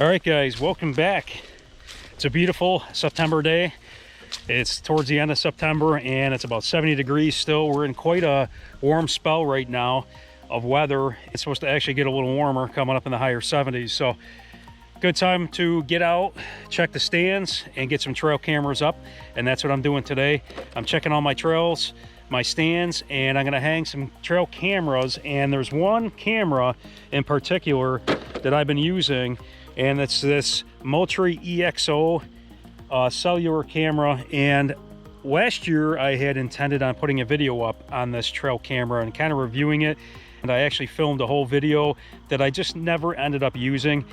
All right, guys, welcome back. It's a beautiful September day. It's towards the end of September and it's about 70 degrees still. We're in quite a warm spell right now of weather. It's supposed to actually get a little warmer, coming up in the higher 70s. So good time to get out, check the stands, and get some trail cameras up. And that's what I'm doing today. I'm checking all my trails, my stands, and I'm gonna hang some trail cameras. And there's one camera in particular that I've been using, and it's this Moultrie EXO cellular camera. And last year I had intended on putting a video up on this trail camera and kind of reviewing it, and I actually filmed a whole video that I just never ended up using.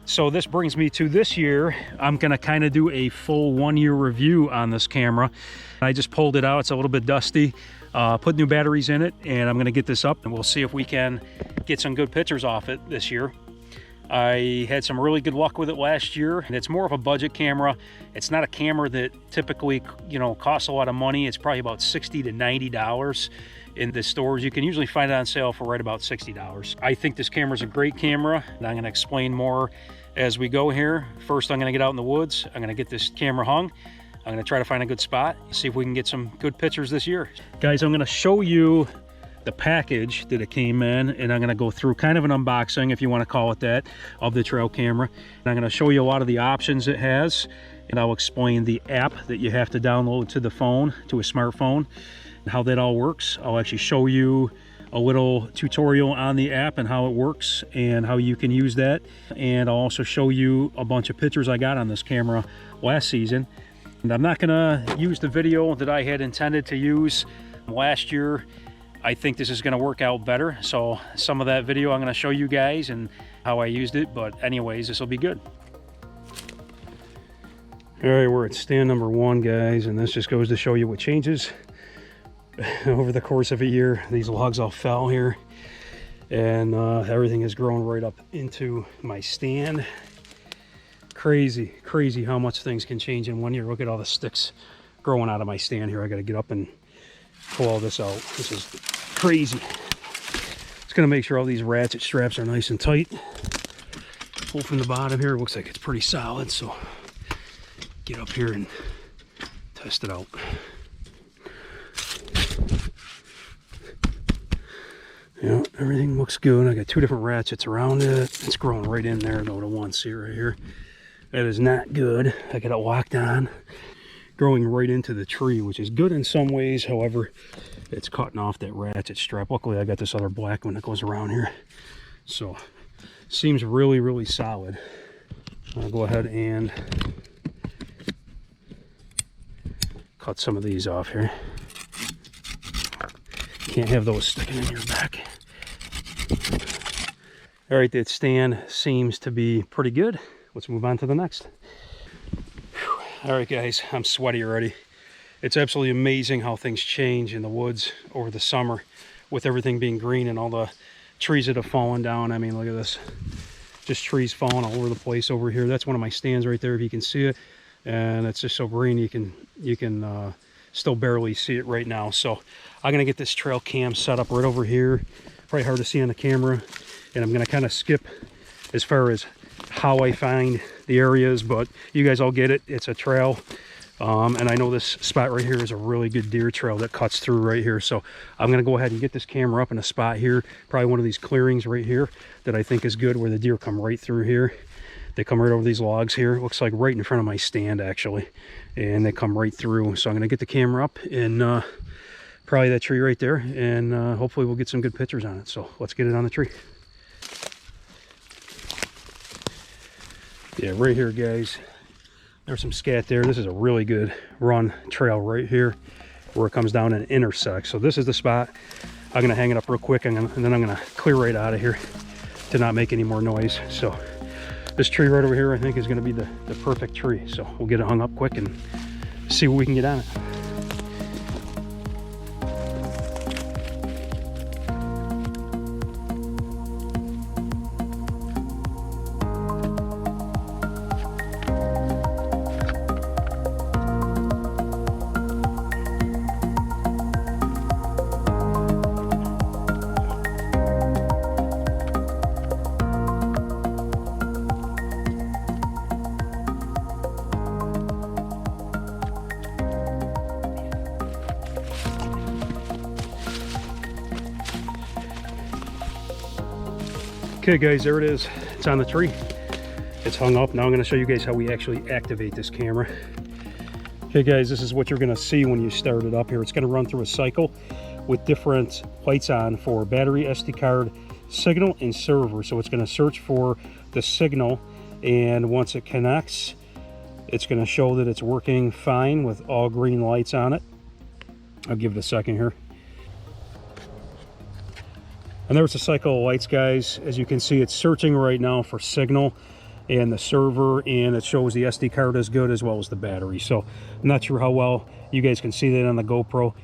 So this brings me to this year. I'm gonna kind of do a full 1-year review on this camera. I just pulled it out, it's a little bit dusty, put new batteries in it, and I'm gonna get this up and we'll see if we can get some good pictures off it this year. I had some really good luck with it last year, and it's more of a budget camera. It's not a camera that typically, costs a lot of money. It's probably about $60 to $90 in the stores. You can usually find it on sale for right about $60. I think this camera is a great camera, and I'm going to explain more as we go here. First, I'm going to get out in the woods. I'm going to get this camera hung. I'm going to try to find a good spot, see if we can get some good pictures this year. Guys, I'm going to show you the package that it came in, and I'm going to go through kind of an unboxing, if you want to call it that, of the trail camera. And I'm going to show you a lot of the options it has, and I'll explain the app that you have to download to the phone, to a smartphone, and how that all works. I'll actually show you a little tutorial on the app and how it works and how you can use that. And I'll also show you a bunch of pictures I got on this camera last season. And I'm not going to use the video that I had intended to use last year. I think this is going to work out better. So some of that video I'm going to show you guys and how I used it. But anyways, this will be good. All right, we're at stand number 1, guys. And this just goes to show you what changes over the course of a year. These logs all fell here. And everything has grown right up into my stand. Crazy, crazy how much things can change in 1 year. Look at all the sticks growing out of my stand here. I got to get up and pull all this out. This is crazy. Just gonna make sure all these ratchet straps are nice and tight. Pull from the bottom here. It looks like it's pretty solid, so get up here and test it out. Yeah, everything looks good. I got 2 different ratchets around it. It's growing right in there though, to one seat right here. That is not good. I got it locked on, growing right into the tree, which is good in some ways. However, it's cutting off that ratchet strap. Luckily, I got this other black one that goes around here. So, seems really, really solid. I'll go ahead and cut some of these off here. Can't have those sticking in your back. All right, that stand seems to be pretty good. Let's move on to the next. All right, guys, I'm sweaty already. It's absolutely amazing how things change in the woods over the summer with everything being green and all the trees that have fallen down. I mean, look at this. Just trees falling all over the place over here. That's one of my stands right there, if you can see it. And it's just so green, you can still barely see it right now. So I'm gonna get this trail cam set up right over here. Probably hard to see on the camera. And I'm gonna kind of skip as far as how I find the areas, but you guys all get it. It's a trail, and I know this spot right here is a really good deer trail that cuts through right here. So I'm gonna go ahead and get this camera up in a spot here, probably one of these clearings right here that I think is good, where the deer come right through here. They come right over these logs here. It looks like right in front of my stand actually, and they come right through. So I'm gonna get the camera up in probably that tree right there, and hopefully we'll get some good pictures on it. So let's get it on the tree. Yeah, right here, guys, there's some scat there. This is a really good run trail right here where it comes down and intersects. So this is the spot. I'm gonna hang it up real quick, and then I'm gonna clear right out of here to not make any more noise. So this tree right over here, I think, is gonna be the perfect tree. So we'll get it hung up quick and see what we can get on it. Okay guys, there it is. It's on the tree. It's hung up. Now I'm going to show you guys how we actually activate this camera. Okay guys, this is what you're going to see when you start it up here. It's going to run through a cycle with different lights on for battery, SD card, signal, and server. So it's going to search for the signal, and once it connects, it's going to show that it's working fine with all green lights on it. I'll give it a second here. And there's a cycle of lights, guys. As you can see, it's searching right now for signal and the server, and it shows the SD card is good as well as the battery. So I'm not sure how well you guys can see that on the GoPro.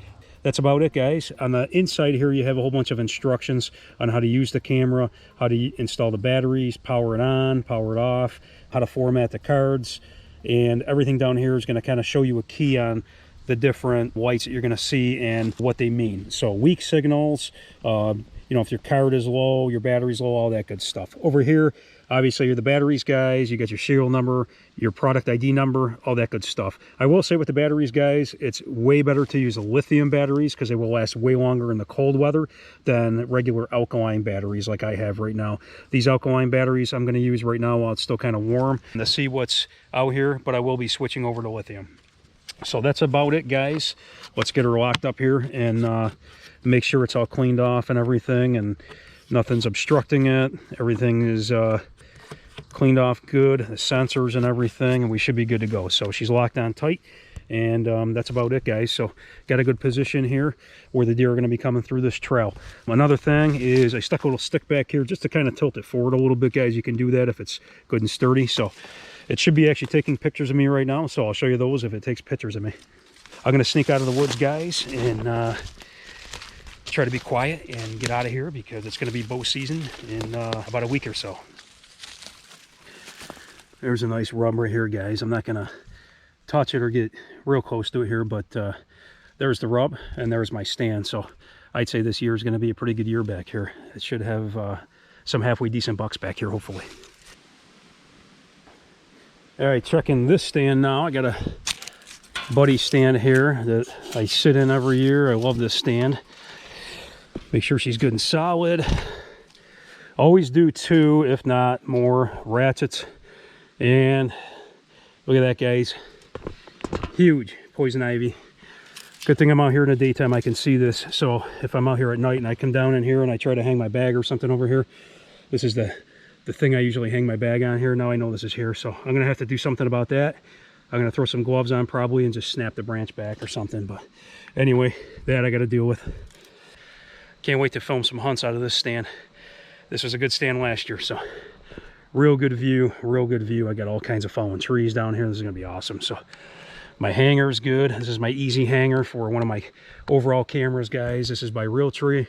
That's about it, guys. On the inside here, you have a whole bunch of instructions on how to use the camera, how to install the batteries, power it on, power it off, how to format the cards, and everything down here is going to kind of show you a key on the different lights that you're going to see and what they mean. So weak signals, you know, if your card is low, your battery's low, all that good stuff. Over here, obviously, you're the batteries, guys. You got your serial number, your product ID number, all that good stuff. I will say with the batteries, guys, it's way better to use lithium batteries because they will last way longer in the cold weather than regular alkaline batteries like I have right now. These alkaline batteries I'm going to use right now while it's still kind of warm to see what's out here, but I will be switching over to lithium. So that's about it, guys. Let's get her locked up here and make sure it's all cleaned off and everything, and nothing's obstructing it. Everything is cleaned off good, the sensors and everything, and we should be good to go. So she's locked on tight, and that's about it, guys. So got a good position here where the deer are going to be coming through this trail. Another thing is I stuck a little stick back here just to kind of tilt it forward a little bit, guys. You can do that if it's good and sturdy. So it should be actually taking pictures of me right now, so I'll show you those if it takes pictures of me. I'm going to sneak out of the woods, guys, and try to be quiet and get out of here because it's going to be bow season in about a week or so. There's a nice rub right here, guys. I'm not going to touch it or get real close to it here, but there's the rub and there's my stand. So I'd say this year is going to be a pretty good year back here. It should have some halfway decent bucks back here, hopefully. All right, checking this stand now. I got a buddy stand here that I sit in every year. I love this stand. Make sure she's good and solid. Always do 2, if not more, ratchets. And look at that, guys. Huge poison ivy. Good thing I'm out here in the daytime, I can see this. So if I'm out here at night and I come down in here and I try to hang my bag or something over here, this is the thing I usually hang my bag on here. Now I know this is here, so I'm gonna have to do something about that. I'm gonna throw some gloves on probably and just snap the branch back or something. But anyway, that I gotta deal with. Can't wait to film some hunts out of this stand. This was a good stand last year, so real good view, real good view. I got all kinds of fallen trees down here. This is gonna be awesome. So my hanger is good. This is my easy hanger for one of my overall cameras, guys. This is by Realtree,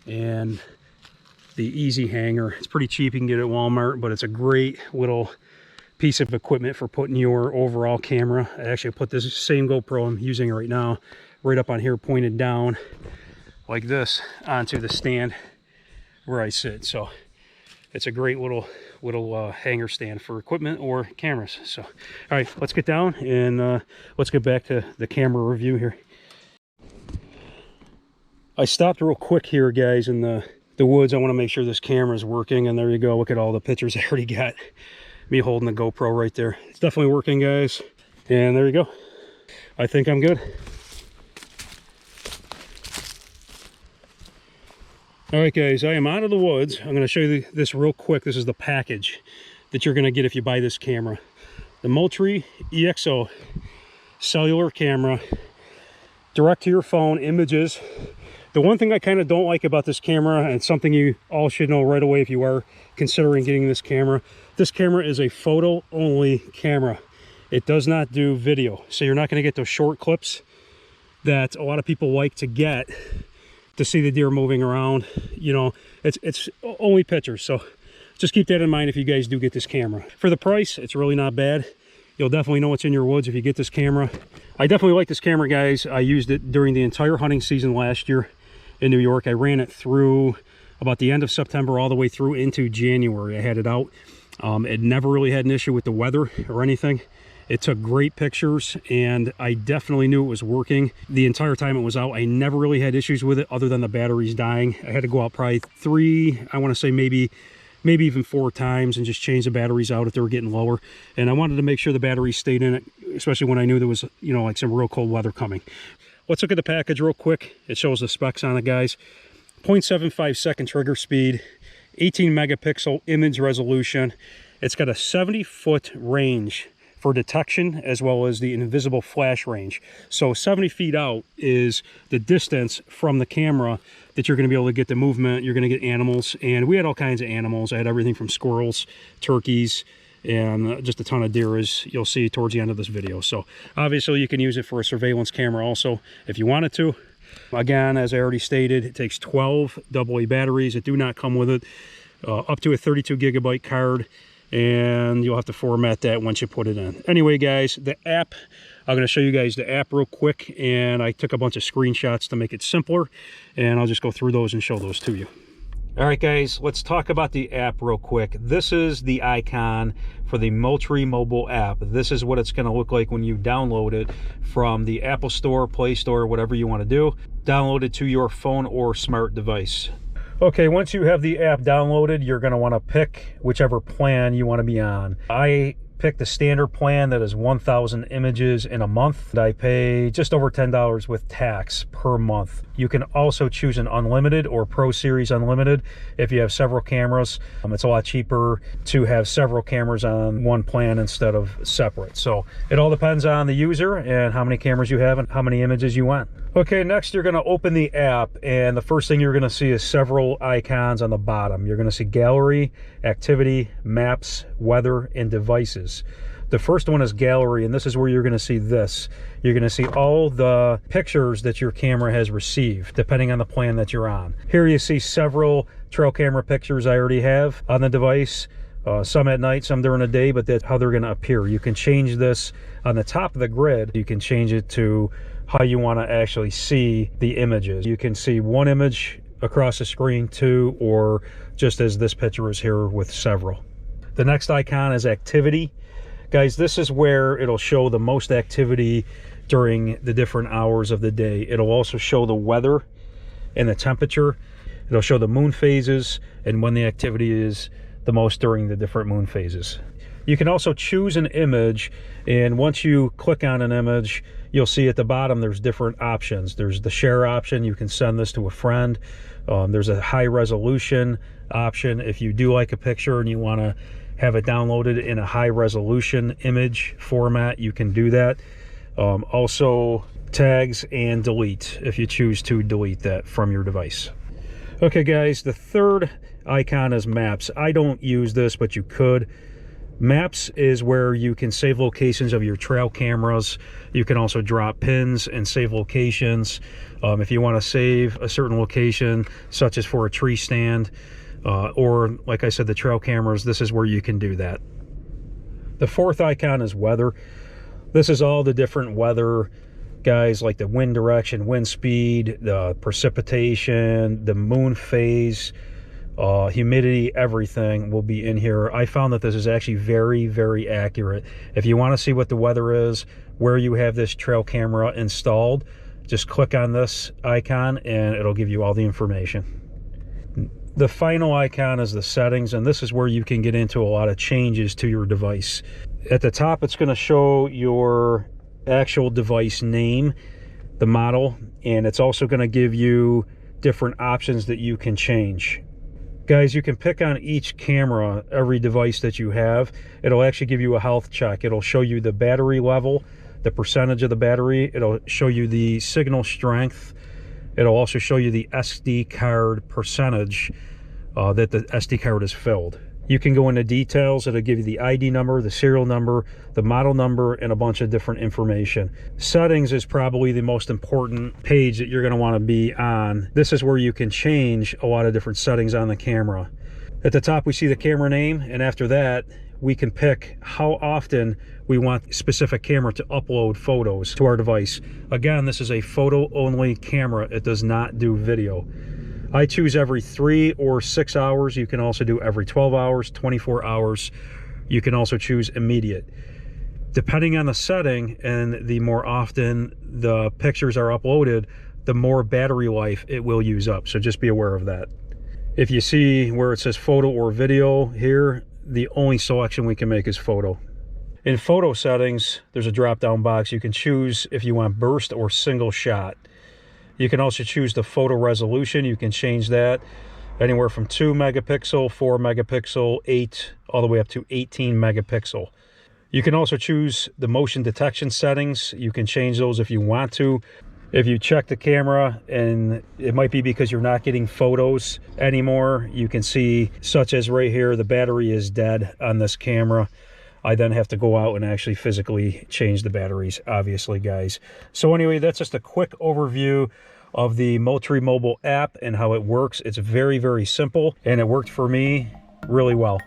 and the easy hanger, it's pretty cheap. You can get it at Walmart, but it's a great little piece of equipment for putting your overall camera. I actually put this same GoPro I'm using right now right up on here, pointed down like this onto the stand where I sit. So it's a great little hanger stand for equipment or cameras. So all right, let's get down and let's get back to the camera review here. I stopped real quick here, guys, in the woods. I want to make sure this camera is working, and there you go. Look at all the pictures I already got. Me holding the GoPro right there. It's definitely working, guys. And there you go. I think I'm good. All right, guys, I am out of the woods. I'm going to show you this real quick. This is the package that you're going to get if you buy this camera. The Moultrie EXO cellular camera, direct to your phone images. The one thing I kind of don't like about this camera, and it's something you all should know right away if you are considering getting this camera is a photo only camera. It does not do video, so you're not going to get those short clips that a lot of people like to get to see the deer moving around. You know, it's only pictures, so just keep that in mind if you guys do get this camera. For the price, it's really not bad. You'll definitely know what's in your woods if you get this camera. I definitely like this camera, guys. I used it during the entire hunting season last year in New York. I ran it through about the end of September all the way through into January. I had it out. It never really had an issue with the weather or anything. It took great pictures, and I definitely knew it was working the entire time it was out. I never really had issues with it other than the batteries dying. I had to go out probably I want to say maybe maybe even 4 times, and just change the batteries out if they were getting lower. And I wanted to make sure the batteries stayed in it, especially when I knew there was, you know, like some real cold weather coming. Let's look at the package real quick. It shows the specs on it, guys. 0.75 second trigger speed, 18 megapixel image resolution. It's got a 70-foot range for detection, as well as the invisible flash range. So 70 feet out is the distance from the camera that you're going to be able to get the movement. You're going to get animals, and we had all kinds of animals. I had everything from squirrels, turkeys, and just a ton of deer, as you'll see towards the end of this video. So obviously you can use it for a surveillance camera also if you wanted to. Again, as I already stated, it takes 12 AA batteries. It do not come with it. Up to a 32 gigabyte card, and you'll have to format that once you put it in. Anyway, guys, the app, I'm going to show you guys the app real quick, and I took a bunch of screenshots to make it simpler, and I'll just go through those and show those to you. All right, guys, let's talk about the app real quick. This is the icon for the Moultrie mobile app. This is what it's going to look like when you download it from the Apple Store, Play Store, whatever you want to do. Download it to your phone or smart device. Okay, once you have the app downloaded, you're going to want to pick whichever plan you want to be on. I picked the standard plan that is 1,000 images in a month. I pay just over $10 with tax per month. You can also choose an unlimited or Pro Series unlimited if you have several cameras. It's a lot cheaper to have several cameras on one plan instead of separate. So it all depends on the user and how many cameras you have and how many images you want. Okay, next you're going to open the app, and the first thing you're going to see is several icons on the bottom. You're going to see gallery, activity, maps, weather, and devices. The first one is gallery, and this is where you're going to see this. You're going to see all the pictures that your camera has received, depending on the plan that you're on. Here you see several trail camera pictures I already have on the device. Some at night, some during the day, but that's how they're going to appear. You can change this on the top of the grid. You can change it to how you want to actually see the images. You can see one image across the screen, two, or just as this picture is here with several. The next icon is activity. Guys, this is where it'll show the most activity during the different hours of the day. It'll also show the weather and the temperature. It'll show the moon phases and when the activity is the most during the different moon phases. You can also choose an image, and once you click on an image, you'll see at the bottom there's different options. There's the share option. You can send this to a friend. There's a high resolution option. If you do like a picture and you want to have it downloaded in a high resolution image format, you can do that. Also tags and delete if you choose to delete that from your device. Okay, guys, the third icon is maps. I don't use this, but you could. Maps is where you can save locations of your trail cameras. You can also drop pins and save locations. If you want to save a certain location, such as for a tree stand, or like I said, the trail cameras, this is where you can do that. The fourth icon is weather. This is all the different weather, guys, like the wind direction, wind speed, the precipitation, the moon phase, humidity, everything will be in here. I found that this is actually very, very accurate. If you want to see what the weather is, where you have this trail camera installed, just click on this icon and it'll give you all the information. The final icon is the settings, and this is where you can get into a lot of changes to your device. At the top, it's going to show your actual device name, the model, and it's also going to give you different options that you can change. Guys, you can pick on each camera, every device that you have. It'll actually give you a health check. It'll show you the battery level, the percentage of the battery. It'll show you the signal strength. It'll also show you the SD card percentage that the SD card is filled. You can go into details. It'll give you the ID number, the serial number, the model number, and a bunch of different information. Settings is probably the most important page that you're going to want to be on. This is where you can change a lot of different settings on the camera. At the top, we see the camera name, and after that, we can pick how often we want specific camera to upload photos to our device. Again, this is a photo-only camera. It does not do video. I choose every 3 or 6 hours. You can also do every 12 hours, 24 hours. You can also choose immediate. Depending on the setting and the more often the pictures are uploaded, the more battery life it will use up. So just be aware of that. If you see where it says photo or video here, the only selection we can make is photo. In photo settings, there's a drop-down box. You can choose if you want burst or single shot. You can also choose the photo resolution. You can change that anywhere from 2 megapixel, 4 megapixel, 8, all the way up to 18 megapixel. You can also choose the motion detection settings. You can change those if you want to. If you check the camera and it might be because you're not getting photos anymore, you can see, such as right here, the battery is dead on this camera. I then have to go out and actually physically change the batteries, obviously, guys. So anyway, that's just a quick overview of the Moultrie mobile app and how it works. It's very, very simple, and it worked for me really well.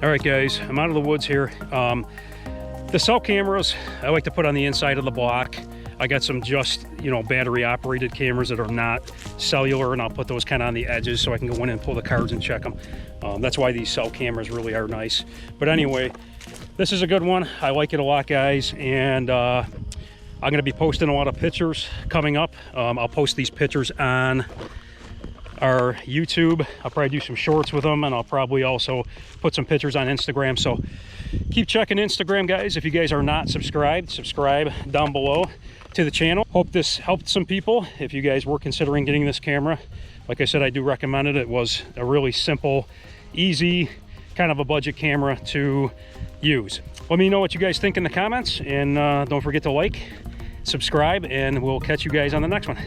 All right, guys, I'm out of the woods here. The cell cameras I like to put on the inside of the block. I got some just, battery operated cameras that are not cellular, and I'll put those kind of on the edges so I can go in and pull the cards and check them. That's why these cell cameras really are nice. But anyway, this is a good one. I like it a lot, guys, and I'm going to be posting a lot of pictures coming up. I'll post these pictures on our YouTube. I'll probably do some shorts with them, and I'll probably also put some pictures on Instagram. So keep checking Instagram, guys. If you guys are not subscribed, subscribe down below to the channel. Hope this helped some people. If you guys were considering getting this camera, like I said, I do recommend it. It was a really simple, easy, kind of a budget camera to use. Let me know what you guys think in the comments, and don't forget to like, subscribe, and we'll catch you guys on the next one.